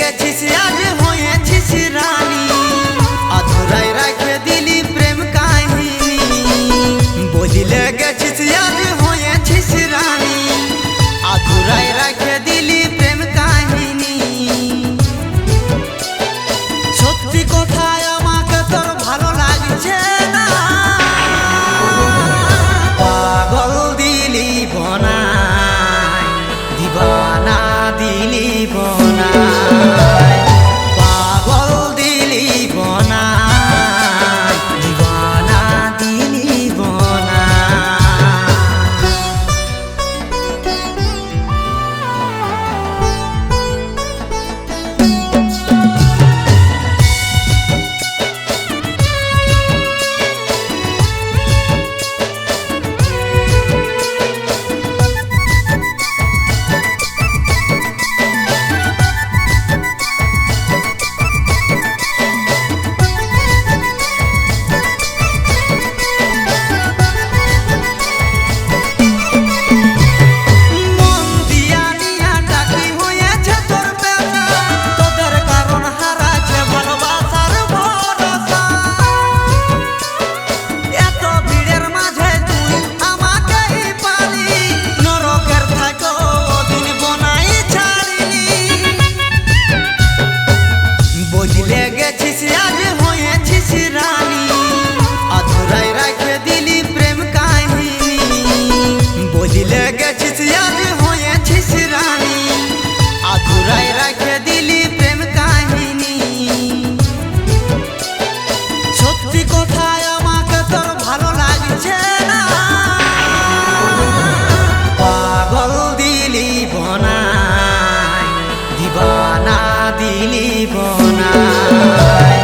গেছিস আজ হয়েছিস রানী, অধুরাই রাখে দিলি প্রেম কাহিনী। বুঝলে গেছিস আজ হয়েছিস রানী, অধুরাই রাখে দিলি প্রেম কাহিনী। সত্যি কথায় আমাকে তোর ভালো লাগছে না, পাগল দিলি বনায়, দিবানা দিলি বনায়, পাগল দিলি বনায়, দিবানা দিলি বনায়। বুঝলে গেছিস আজ হয়েছিস রানী, অধুরাই রাখে দিলি প্রেম কাহিনী। বুঝলে গেছিস আজ হয়েছিস রানী, অধুরাই রাখে দিলি প্রেম কাহিনী। সত্যি কথায় আমাকে তোর ভালো লাগছে না, পাগল দিলি বনায়, দিবানা দিলি বনায়।